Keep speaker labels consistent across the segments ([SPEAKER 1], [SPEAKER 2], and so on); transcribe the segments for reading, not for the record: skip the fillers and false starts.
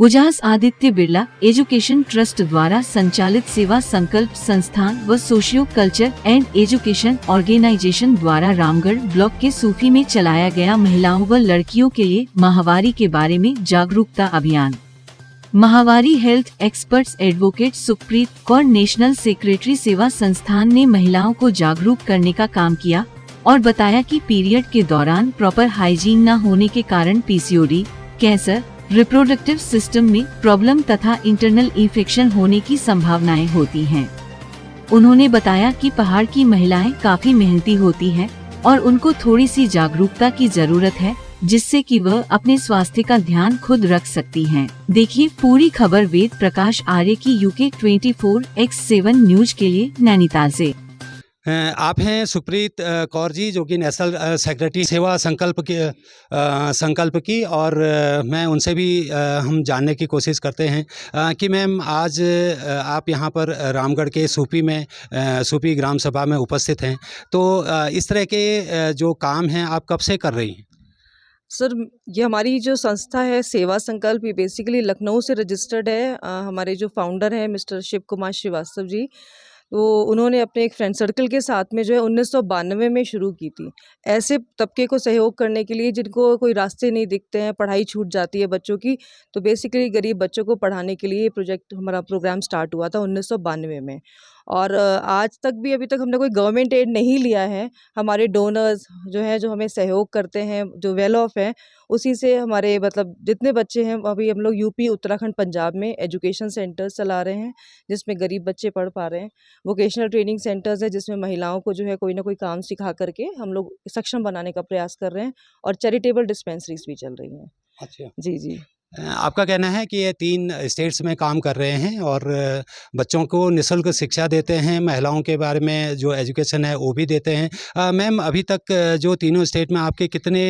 [SPEAKER 1] उजास Aditya Birla education trust द्वारा संचालित सेवा संकल्प संस्थान व socio culture and education organisation द्वारा रामगढ़ ब्लॉक के सूफी में चलाया गया महिलाओं व लड़कियों के लिए माहवारी के बारे में जागरूकता अभियान। माहवारी health experts advocate Sukhpreet Kaur national secretary सेवा संस्थान ने महिलाओं को जागरूक करने का काम किया और बताया कि पीरियड के दौरान प्रॉपर हाइजीन न होने के कारण पीसीओडी, कैंसर, रिप्रोडक्टिव सिस्टम में प्रॉब्लम तथा इंटरनल इन्फेक्शन होने की संभावनाएं होती हैं। उन्होंने बताया कि पहाड़ की महिलाएं काफी मेहनती होती हैं और उनको थोड़ी सी जागरूकता की जरूरत है, जिससे कि वह अपने स्वास्थ्य का ध्यान खुद रख सकती हैं। देखिए पूरी खबर वेद प्रकाश आर्य की UK 24x7 न्यूज के लिए नैनीताल से।
[SPEAKER 2] आप हैं सुखप्रीत कौर जी, जो कि नेशनल सेक्रेटरी सेवा संकल्प की, और मैं उनसे भी हम जानने की कोशिश करते हैं कि मैम आज आप यहाँ पर रामगढ़ के सूपी ग्राम सभा में उपस्थित हैं, तो इस तरह के जो काम हैं आप कब से कर रही हैं?
[SPEAKER 3] सर, ये हमारी जो संस्था है सेवा संकल्प, ये बेसिकली लखनऊ से रजिस्टर्ड है। हमारे जो फाउंडर हैं मिस्टर शिव कुमार श्रीवास्तव जी, तो उन्होंने अपने एक फ्रेंड सर्कल के साथ में जो है 1992 में शुरू की थी। ऐसे तबके को सहयोग करने के लिए जिनको कोई रास्ते नहीं दिखते हैं, पढ़ाई छूट जाती है बच्चों की, तो बेसिकली गरीब बच्चों को पढ़ाने के लिए ये हमारा प्रोग्राम स्टार्ट हुआ था 1992 में। और आज तक भी अभी तक हमने कोई गवर्नमेंट एड नहीं लिया है। हमारे डोनर्स जो हैं, जो हमें सहयोग करते हैं, जो वेल ऑफ हैं, उसी से हमारे मतलब जितने बच्चे हैं, अभी हम लोग यूपी, उत्तराखंड, पंजाब में एजुकेशन सेंटर्स चला रहे हैं जिसमें गरीब बच्चे पढ़ पा रहे हैं। वोकेशनल ट्रेनिंग सेंटर्स है जिसमें महिलाओं को जो है कोई ना कोई काम सिखा करके हम लोग सक्षम बनाने का प्रयास कर रहे हैं, और चैरिटेबल डिस्पेंसरीज भी चल रही हैं।
[SPEAKER 2] अच्छा
[SPEAKER 3] जी जी।
[SPEAKER 2] आपका कहना है कि ये 3 स्टेट्स में काम कर रहे हैं और बच्चों को निःशुल्क शिक्षा देते हैं, महिलाओं के बारे में जो एजुकेशन है वो भी देते हैं। मैम, अभी तक जो तीनों स्टेट में आपके कितने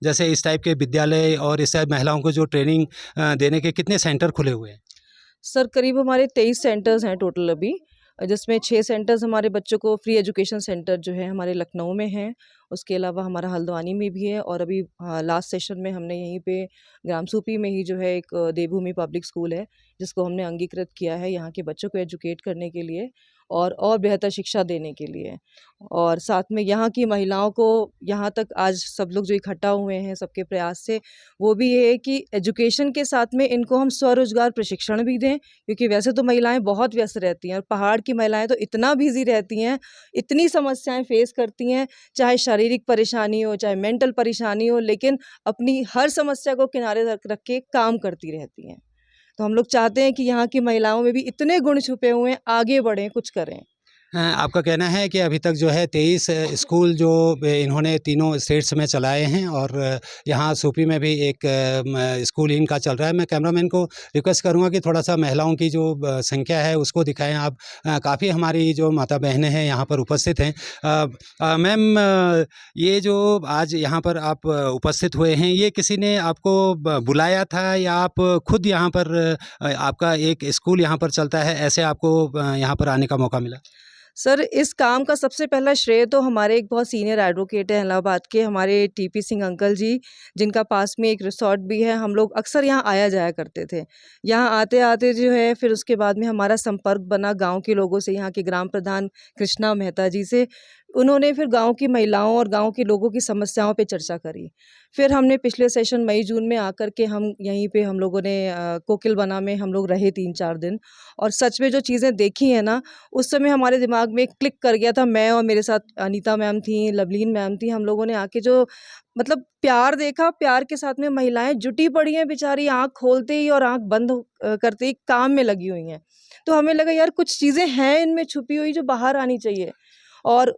[SPEAKER 2] जैसे इस टाइप के विद्यालय और इस टाइप महिलाओं को जो ट्रेनिंग देने के कितने सेंटर खुले हुए हैं?
[SPEAKER 3] सर, करीब हमारे 23 सेंटर्स हैं टोटल अभी, जिसमें 6 सेंटर्स हमारे बच्चों को फ्री एजुकेशन सेंटर जो है हमारे लखनऊ में हैं। उसके अलावा हमारा हल्द्वानी में भी है, और अभी लास्ट सेशन में हमने यहीं पे ग्राम सूपी में ही जो है एक देवभूमि पब्लिक स्कूल है जिसको हमने अंगीकृत किया है यहाँ के बच्चों को एजुकेट करने के लिए और बेहतर शिक्षा देने के लिए। और साथ में यहाँ की महिलाओं को यहाँ तक आज सब लोग जो इकट्ठा हुए हैं सबके प्रयास से, वो भी ये है कि एजुकेशन के साथ में इनको हम स्वरोजगार प्रशिक्षण भी दें, क्योंकि वैसे तो महिलाएं बहुत व्यस्त रहती हैं और पहाड़ की महिलाएं तो इतना बिजी रहती हैं, इतनी समस्याएं फेस करती हैं, चाहे शारीरिक परेशानी हो, चाहे मेंटल परेशानी हो, लेकिन अपनी हर समस्या को किनारे रख के काम करती रहती हैं। तो हम लोग चाहते हैं कि यहाँ की महिलाओं में भी इतने गुण छुपे हुए हैं, आगे बढ़ें, कुछ करें।
[SPEAKER 2] आपका कहना है कि अभी तक जो है 23 स्कूल जो इन्होंने तीनों स्टेट्स में चलाए हैं, और यहाँ सूपी में भी एक स्कूल इनका चल रहा है। मैं कैमरामैन को रिक्वेस्ट करूँगा कि थोड़ा सा महिलाओं की जो संख्या है उसको दिखाएं आप। काफ़ी हमारी जो माता बहनें हैं यहाँ पर उपस्थित हैं। मैम, ये जो आज यहाँ पर आप उपस्थित हुए हैं, ये किसी ने आपको बुलाया था या आप खुद यहाँ पर आपका एक स्कूल यहाँ पर चलता है, ऐसे आपको यहाँ पर आने का मौका मिला?
[SPEAKER 3] सर, इस काम का सबसे पहला श्रेय तो हमारे एक बहुत सीनियर एडवोकेट हैं इलाहाबाद के, हमारे TP सिंह अंकल जी, जिनका पास में एक रिसोर्ट भी है। हम लोग अक्सर यहाँ आया जाया करते थे। यहाँ आते आते जो है फिर उसके बाद में हमारा संपर्क बना गांव के लोगों से, यहाँ के ग्राम प्रधान कृष्णा मेहता जी से। उन्होंने फिर गांव की महिलाओं और गांव के लोगों की समस्याओं पे चर्चा करी। फिर हमने पिछले सेशन मई जून में आकर के हम यहीं पे हम लोगों ने कोकिल बना में हम लोग रहे 3-4 दिन, और सच में जो चीज़ें देखी हैं ना, उस समय हमारे दिमाग में क्लिक कर गया था। मैं और मेरे साथ अनीता मैम थी, लवलीन मैम थी, हम लोगों ने आके जो मतलब प्यार देखा, प्यार के साथ में महिलाएं जुटी पड़ी हैं बेचारी, आँख खोलते ही और आँख बंद करते ही काम में लगी हुई हैं। तो हमें लगा यार कुछ चीज़ें हैं इनमें छुपी हुई जो बाहर आनी चाहिए। और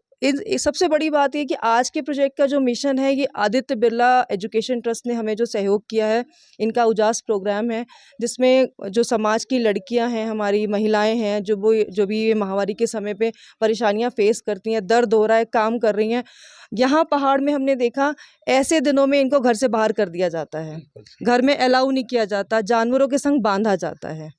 [SPEAKER 3] सबसे बड़ी बात ये कि आज के प्रोजेक्ट का जो मिशन है, ये आदित्य बिरला एजुकेशन ट्रस्ट ने हमें जो सहयोग किया है, इनका उजास प्रोग्राम है, जिसमें जो समाज की लड़कियां हैं, हमारी महिलाएं हैं, जो भी ये महामारी के समय पे परेशानियां फेस करती हैं, दर्द हो रहा है, काम कर रही हैं। यहाँ पहाड़ में हमने देखा ऐसे दिनों में इनको घर से बाहर कर दिया जाता है, घर में अलाउ नहीं किया जाता, जानवरों के संग बांधा जाता है,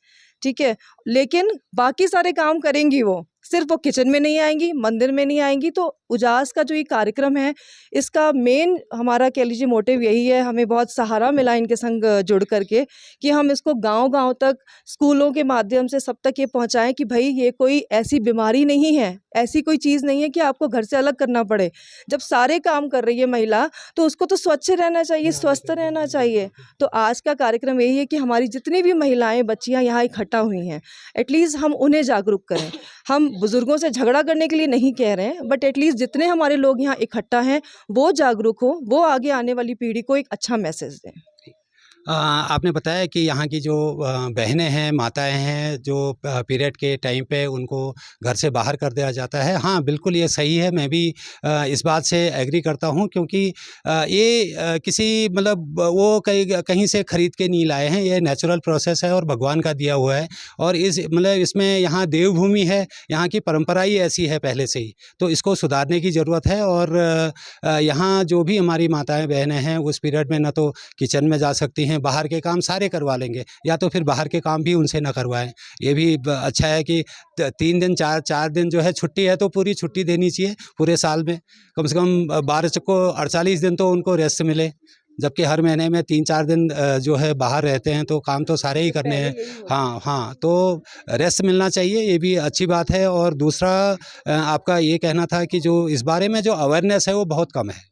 [SPEAKER 3] ठीक है, लेकिन बाकी सारे काम करेंगी वो, सिर्फ वो किचन में नहीं आएंगी, मंदिर में नहीं आएंगी। तो उजास का जो ये कार्यक्रम है, इसका मेन हमारा कह लीजिए मोटिव यही है। हमें बहुत सहारा मिला इनके संग जुड़ करके कि हम इसको गांव-गांव तक, स्कूलों के माध्यम से सब तक ये पहुंचाएं कि भाई ये कोई ऐसी बीमारी नहीं है, ऐसी कोई चीज़ नहीं है कि आपको घर से अलग करना पड़े। जब सारे काम कर रही है महिला, तो उसको तो स्वच्छ रहना चाहिए, स्वस्थ रहना चाहिए। तो आज का कार्यक्रम यही है कि हमारी जितनी भी महिलाएं, बच्चियां यहाँ इकट्ठा हुई हैं, एटलीस्ट हम उन्हें जागरूक करें। हम बुजुर्गों से झगड़ा करने के लिए नहीं कह रहे हैं, बट एटलीस्ट जितने हमारे लोग यहाँ इकट्ठा हैं वो जागरूक हो, वो आगे आने वाली पीढ़ी को एक अच्छा मैसेज दें।
[SPEAKER 2] आपने बताया कि यहाँ की जो बहनें हैं, माताएं हैं, जो पीरियड के टाइम पे उनको घर से बाहर कर दिया जाता है। हाँ, बिल्कुल ये सही है। मैं भी इस बात से एग्री करता हूँ, क्योंकि ये किसी मतलब वो कहीं से ख़रीद के नहीं लाए हैं। ये नेचुरल प्रोसेस है और भगवान का दिया हुआ है। और इस मतलब इसमें यहाँ देवभूमि है, यहाँ की परंपरा ही ऐसी है पहले से ही, तो इसको सुधारने की ज़रूरत है। और यहाँ जो भी हमारी माताएं बहनें हैं, उस पीरियड में ना तो किचन में जा सकती हैं, बाहर के काम सारे करवा लेंगे, या तो फिर बाहर के काम भी उनसे ना करवाएं। ये भी अच्छा है कि 3 दिन 4 दिन जो है छुट्टी है, तो पूरी छुट्टी देनी चाहिए पूरे साल में। कम से कम 12 को 48 दिन तो उनको रेस्ट मिले, जबकि हर महीने में 3-4 दिन जो है बाहर रहते हैं, तो काम तो सारे ही करने हैं। हाँ हाँ, तो रेस्ट मिलना चाहिए, ये भी अच्छी बात है। और दूसरा आपका ये कहना था कि जो इस बारे में जो अवेयरनेस है वो बहुत कम है।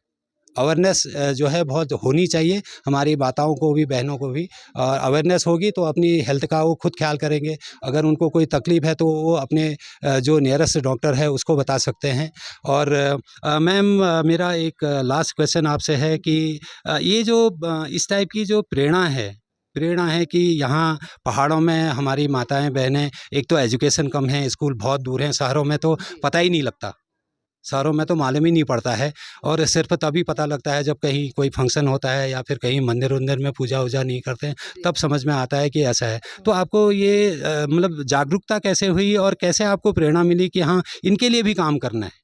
[SPEAKER 2] अवेयरनेस जो है बहुत होनी चाहिए, हमारी माताओं को भी, बहनों को भी। और अवेयरनेस होगी तो अपनी हेल्थ का वो खुद ख्याल करेंगे। अगर उनको कोई तकलीफ़ है तो वो अपने जो नियरेस्ट डॉक्टर है उसको बता सकते हैं। और मैम, मेरा एक लास्ट क्वेश्चन आपसे है कि ये जो इस टाइप की जो प्रेरणा है कि यहाँ पहाड़ों में हमारी माताएं बहनें, एक तो एजुकेशन कम है, स्कूल बहुत दूर हैं, शहरों में तो पता ही नहीं लगता, शहरों में तो मालूम ही नहीं पड़ता है। और सिर्फ तभी पता लगता है जब कहीं कोई फंक्शन होता है या फिर कहीं मंदिर उंदिर में पूजा वूजा नहीं करते हैं, तब समझ में आता है कि ऐसा है। तो आपको ये मतलब जागरूकता कैसे हुई और कैसे आपको प्रेरणा मिली कि हाँ, इनके लिए भी काम करना है?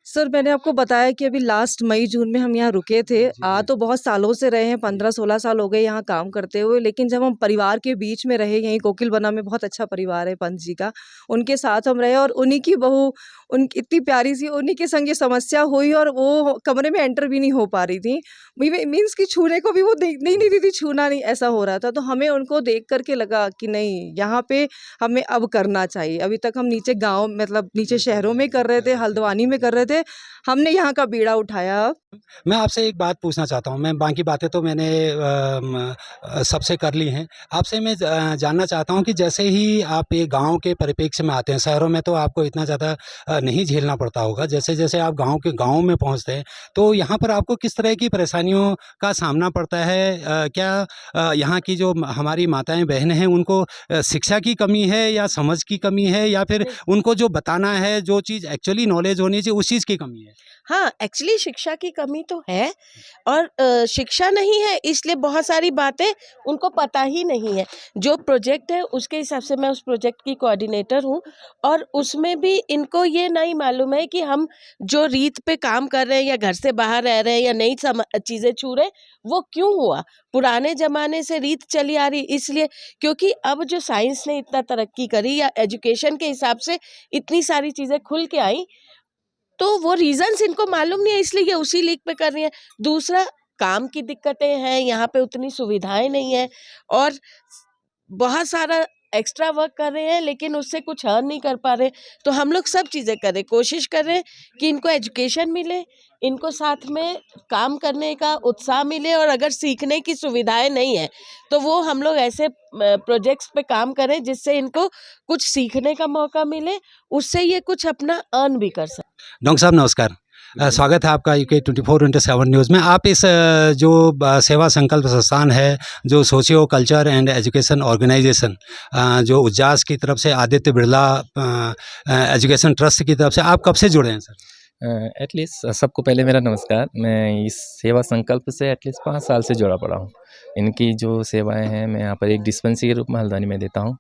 [SPEAKER 3] सर, मैंने आपको बताया कि अभी लास्ट मई-जून में हम यहाँ रुके थे। आ तो बहुत सालों से रहे हैं, 15-16 साल हो गए यहाँ काम करते हुए, लेकिन जब हम परिवार के बीच में रहे, यहीं कोकिलबना में बहुत अच्छा परिवार है पंत जी का, उनके साथ हम रहे और उन्हीं की बहू, उन इतनी प्यारी सी, उन्हीं के संग ये समस्या हुई और वो कमरे में एंटर भी नहीं हो पा रही थी। मीन्स कि छूने को भी वो नहीं देती थी, छूना नहीं, ऐसा हो रहा था। तो हमें उनको देख कर के लगा कि नहीं, यहाँ पे हमें अब करना चाहिए। अभी तक हम नीचे गाँव, मतलब नीचे शहरों में कर रहे थे, हल्द्वानी में कर रहे थे, हमने यहाँ का बीड़ा उठाया अब।
[SPEAKER 2] मैं आपसे एक बात पूछना चाहता हूँ। मैं बाकी बातें तो मैंने सबसे कर ली हैं। आपसे मैं जानना चाहता हूँ कि जैसे ही आप ये गाँव के परिप्रेक्ष्य में आते हैं, शहरों में तो आपको इतना ज़्यादा नहीं झेलना पड़ता होगा। जैसे-जैसे आप गाँव में पहुँचते हैं, तो यहाँ पर आपको किस तरह की परेशानियों का सामना पड़ता है? क्या यहाँ की जो हमारी माताएँ बहनें हैं, उनको शिक्षा की कमी है या समझ की कमी है, या फिर उनको जो बताना है, जो चीज़ एक्चुअली नॉलेज होनी चाहिए, उस चीज़ की कमी है?
[SPEAKER 4] हाँ, एक्चुअली शिक्षा की कमी तो है और शिक्षा नहीं है, इसलिए बहुत सारी बातें उनको पता ही नहीं है। जो प्रोजेक्ट है उसके हिसाब से मैं उस प्रोजेक्ट की कोऑर्डिनेटर हूँ और उसमें भी इनको ये नहीं मालूम है कि हम जो रीत पे काम कर रहे हैं या घर से बाहर रह रहे हैं या नई चीज़ें छू रहे हैं, वो क्यों हुआ? पुराने ज़माने से रीत चली आ रही इसलिए, क्योंकि अब जो साइंस ने इतना तरक्की करी या एजुकेशन के हिसाब से इतनी सारी चीज़ें खुल के आई, तो वो रीजंस इनको मालूम नहीं है, इसलिए ये उसी लीक पे कर रही है। दूसरा, काम की दिक्कतें हैं, यहाँ पे उतनी सुविधाएं नहीं है और बहुत सारा एक्स्ट्रा वर्क कर रहे हैं लेकिन उससे कुछ अर्न नहीं कर पा रहे। तो हम लोग सब चीज़ें कर रहे, कोशिश कर रहे हैं कि इनको एजुकेशन मिले, इनको साथ में काम करने का उत्साह मिले और अगर सीखने की सुविधाएं नहीं है तो वो हम लोग ऐसे प्रोजेक्ट्स पे काम करें जिससे इनको कुछ सीखने का मौका मिले, उससे ये कुछ अपना अर्न भी कर सकें।
[SPEAKER 2] डॉक्टर साहब नमस्कार। स्वागत है आपका UK 24/7 न्यूज़ में। आप इस जो सेवा संकल्प संस्थान है, जो socio culture and education organisation, जो उज्जास की तरफ से, आदित्य बिरला एजुकेशन ट्रस्ट की तरफ से, आप कब से जुड़े हैं सर?
[SPEAKER 5] एटलीस्ट सबको पहले मेरा नमस्कार। मैं इस सेवा संकल्प से एटलीस्ट 5 साल से जुड़ा पड़ा हूँ। इनकी जो सेवाएं हैं, मैं यहाँ पर एक डिस्पेंसरी के रूप में हल्द्वानी में देता हूँ।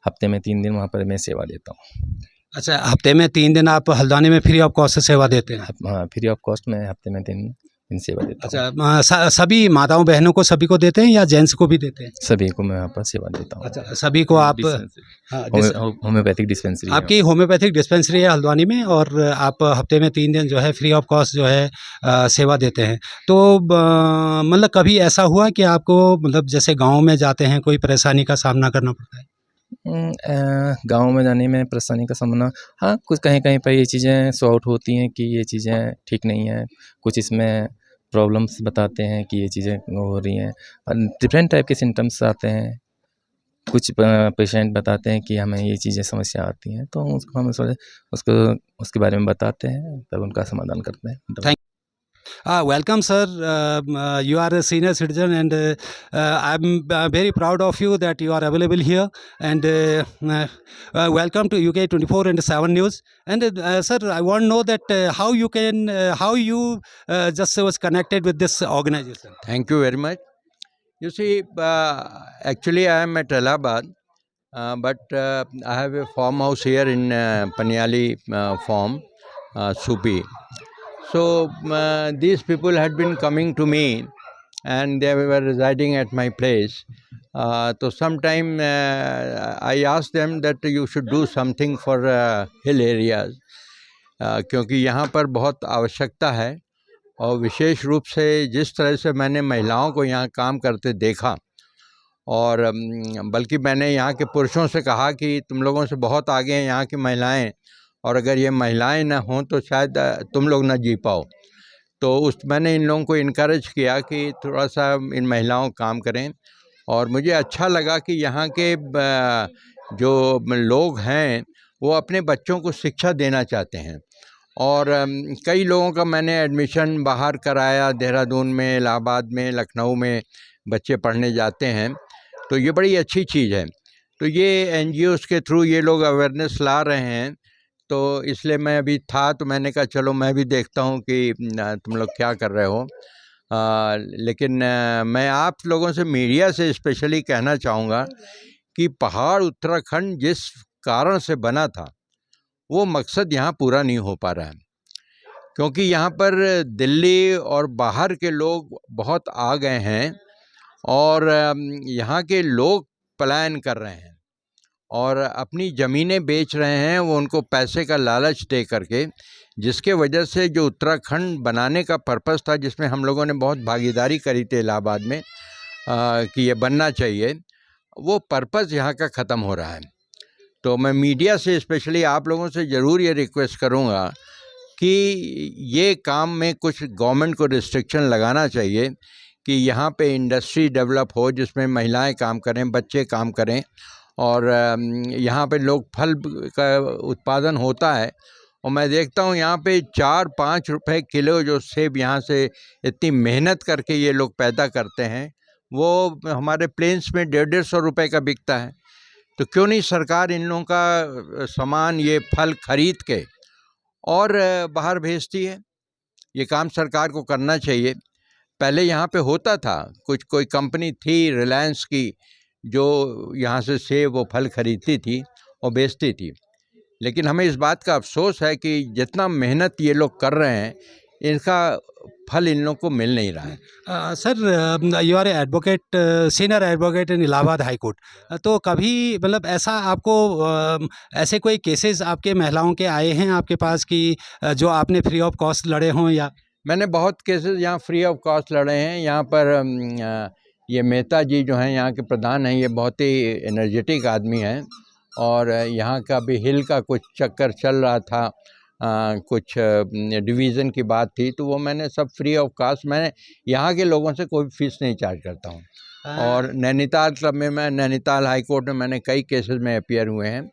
[SPEAKER 5] हफ्ते में 3 दिन वहाँ पर मैं सेवा देता हूँ।
[SPEAKER 2] अच्छा, हफ्ते में 3 दिन आप हल्द्वानी में फ्री ऑफ कॉस्ट से सेवा देते हैं?
[SPEAKER 5] हाँ, फ्री ऑफ कॉस्ट में हफ्ते में 3 दिन इन सेवा देता हूँ।
[SPEAKER 2] अच्छा, सभी माताओं बहनों को सभी को देते हैं या जेंट्स को भी देते हैं?
[SPEAKER 5] सभी को मैं यहाँ पर सेवा देता हूँ।
[SPEAKER 2] अच्छा, सभी को आप हाँ,
[SPEAKER 5] होम्योपैथिक डिस्पेंसरी है।
[SPEAKER 2] आपकी होम्योपैथिक डिस्पेंसरी है हल्द्वानी में और आप हफ्ते में 3 दिन जो है फ्री ऑफ कॉस्ट जो है सेवा देते हैं। तो मतलब कभी ऐसा हुआ कि आपको मतलब जैसे गाँव में जाते हैं कोई परेशानी का सामना करना पड़ता है?
[SPEAKER 5] गाँव में जाने में परेशानी का सामना, हाँ, कुछ कहीं-कहीं पे ये चीज़ें सॉर्ट होती हैं कि ये चीज़ें ठीक नहीं हैं। कुछ इसमें प्रॉब्लम्स बताते हैं कि ये चीज़ें हो रही हैं। डिफरेंट टाइप के सिम्पटम्स आते हैं। कुछ पेशेंट बताते हैं कि हमें ये चीज़ें समस्या आती हैं, तो उसको हम उसको उसके बारे में बताते हैं, तब उनका समाधान करते हैं।
[SPEAKER 2] Thank welcome, sir. You are a senior citizen, and I'm very proud of you that you are available here. And welcome to UK 24/7 News. And sir, I want to know that how you just was connected with this organization.
[SPEAKER 6] Thank you very much. You see, actually I am at Allahabad, but I have a farmhouse here in Paniali farm, Supi. So these people had been coming to me and they were residing at my place. So sometime I asked them that you should do something for hill areas, क्योंकि यहाँ पर बहुत आवश्यकता है। और विशेष रूप से जिस तरह से मैंने महिलाओं को यहाँ काम करते देखा, और बल्कि मैंने यहाँ के पुरुषों से कहा कि तुम लोगों से बहुत आगे हैं यहाँ की महिलाएं, और अगर ये महिलाएं ना हों तो शायद तुम लोग ना जी पाओ। तो मैंने इन लोगों को इनकरेज किया कि थोड़ा सा इन महिलाओं का काम करें। और मुझे अच्छा लगा कि यहाँ के जो लोग हैं वो अपने बच्चों को शिक्षा देना चाहते हैं। और कई लोगों का मैंने एडमिशन बाहर कराया, देहरादून में, इलाहाबाद में, लखनऊ में बच्चे पढ़ने जाते हैं। तो ये बड़ी अच्छी चीज़ है। तो ये NGOs के थ्रू ये लोग अवेयरनेस ला रहे हैं, तो इसलिए मैं अभी था तो मैंने कहा चलो मैं भी देखता हूँ कि तुम लोग क्या कर रहे हो। लेकिन मैं आप लोगों से, मीडिया से स्पेशली कहना चाहूँगा कि पहाड़ उत्तराखंड जिस कारण से बना था वो मकसद यहाँ पूरा नहीं हो पा रहा है, क्योंकि यहाँ पर दिल्ली और बाहर के लोग बहुत आ गए हैं और यहाँ के लोग पलायन कर रहे हैं और अपनी ज़मीनें बेच रहे हैं, वो उनको पैसे का लालच दे करके, जिसके वजह से जो उत्तराखंड बनाने का पर्पस था, जिसमें हम लोगों ने बहुत भागीदारी करी थी इलाहाबाद में कि ये बनना चाहिए, वो पर्पस यहाँ का ख़त्म हो रहा है। तो मैं मीडिया से, स्पेशली आप लोगों से ज़रूर ये रिक्वेस्ट करूँगा कि ये काम में कुछ गवर्नमेंट को रिस्ट्रिक्शन लगाना चाहिए कि यहाँ पे इंडस्ट्री डेवलप हो जिसमें महिलाएं काम करें, बच्चे काम करें, और यहाँ पे लोग फल का उत्पादन होता है। और मैं देखता हूँ यहाँ पे 4-5 रुपए किलो जो सेब यहाँ से इतनी मेहनत करके ये लोग पैदा करते हैं, वो हमारे प्लेन्स में 150-150 रुपए का बिकता है। तो क्यों नहीं सरकार इन लोगों का सामान, ये फल खरीद के और बाहर भेजती है? ये काम सरकार को करना चाहिए। पहले यहाँ पे होता था, कोई कंपनी थी रिलायंस की जो यहाँ से सेब वो फल खरीदती थी और बेचती थी। लेकिन हमें इस बात का अफसोस है कि जितना मेहनत ये लोग कर रहे हैं, इनका फल इन लोगों को मिल नहीं रहा है।
[SPEAKER 2] Sir, you are advocate, senior advocate in Allahabad high court. तो कभी मतलब ऐसा आपको ऐसे कोई केसेस आपके महिलाओं के आए हैं आपके पास कि जो आपने फ्री ऑफ कॉस्ट लड़े हों? या
[SPEAKER 6] मैंने बहुत केसेस यहाँ फ्री ऑफ कॉस्ट लड़े हैं। यहाँ पर ये मेहता जी जो हैं यहाँ के प्रधान हैं, ये बहुत ही एनर्जेटिक आदमी हैं और यहाँ का भी हिल का कुछ चक्कर चल रहा था, कुछ डिवीज़न की बात थी, तो वो मैंने सब फ्री ऑफ कॉस्ट, मैंने यहाँ के लोगों से कोई फीस नहीं चार्ज करता हूँ। और नैनीताल क्लब में, मैं नैनीताल हाई कोर्ट में मैंने कई केसेस में अपीयर हुए हैं।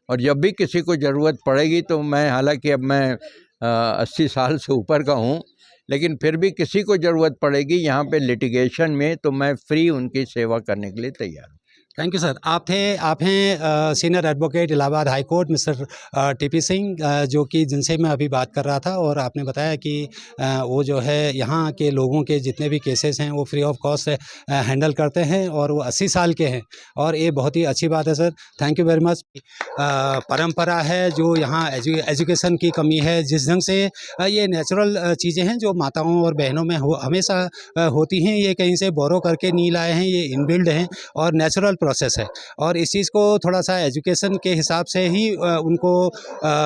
[SPEAKER 6] और जब भी किसी को ज़रूरत पड़ेगी तो मैं, हालांकि अब मैं 80 साल से ऊपर का हूँ, लेकिन फिर भी किसी को ज़रूरत पड़ेगी यहाँ पे लिटिगेशन में, तो मैं फ्री उनकी सेवा करने के लिए तैयार हूँ।
[SPEAKER 2] Thank you sir. आप हैं senior advocate Allahabad high court mister TP Singh, जो कि जिनसे मैं अभी बात कर रहा था, और आपने बताया कि वो जो है यहाँ के लोगों के जितने भी केसेस हैं वो फ्री ऑफ कॉस्ट हैंडल करते हैं, और वो 80 साल के हैं, और ये बहुत ही अच्छी बात है sir. Thank you very much. परंपरा है जो यहाँ एजुकेशन की कमी है, जिस ढंग से ये नेचुरल चीज़ें हैं जो माताओं और बहनों में हमेशा होती हैं, ये कहीं से बोरो करके नहीं लाए हैं, ये इनबिल्ड हैं और नेचुरल प्रोसेस है। और इस चीज़ को थोड़ा सा एजुकेशन के हिसाब से ही उनको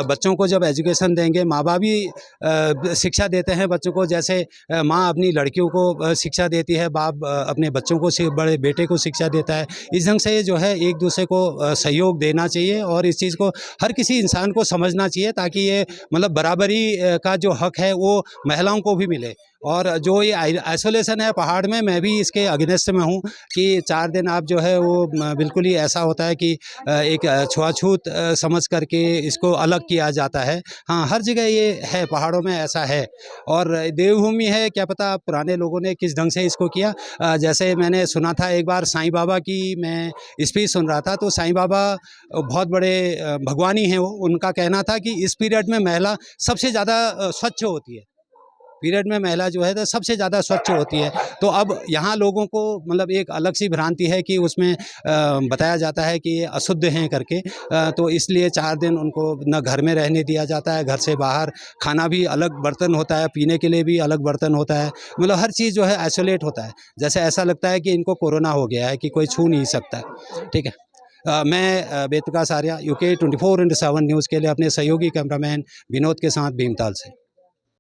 [SPEAKER 2] बच्चों को जब एजुकेशन देंगे, माँ बाप भी शिक्षा देते हैं बच्चों को, जैसे माँ अपनी लड़कियों को शिक्षा देती है, बाप अपने बच्चों को बड़े बेटे को शिक्षा देता है। इस ढंग से जो है एक दूसरे को सहयोग देना चाहिए, और इस चीज़ को हर किसी इंसान को समझना चाहिए, ताकि ये मतलब बराबरी का जो हक है वो महिलाओं को भी मिले। और जो ये आइसोलेशन है पहाड़ में, मैं भी इसके अगेंस्ट में हूँ कि 4 दिन आप जो है वो बिल्कुल ही ऐसा होता है कि एक छुआछूत समझ करके इसको अलग किया जाता है। हाँ, हर जगह ये है, पहाड़ों में ऐसा है, और देवभूमि है, क्या पता पुराने लोगों ने किस ढंग से इसको किया। जैसे मैंने सुना था एक बार साईं बाबा की मैं स्पीच सुन रहा था, तो साईं बाबा बहुत बड़े भगवानी हैं वो, उनका कहना था कि इस पीरियड में महिला सबसे ज़्यादा स्वच्छ होती है, पीरियड में महिला जो है तो सबसे ज़्यादा स्वच्छ होती है। तो अब यहाँ लोगों को मतलब एक अलग सी भ्रांति है कि उसमें बताया जाता है कि ये अशुद्ध हैं करके, तो इसलिए 4 दिन उनको न घर में रहने दिया जाता है, घर से बाहर खाना भी अलग बर्तन होता है, पीने के लिए भी अलग बर्तन होता है, मतलब हर चीज़ जो है आइसोलेट होता है, जैसे ऐसा लगता है कि इनको कोरोना हो गया है, कि कोई छू नहीं सकता। ठीक है। मैं वेदप्रकाश आर्या UK 24/7 न्यूज़ के लिए अपने सहयोगी कैमरामैन विनोद के साथ भीमताल से।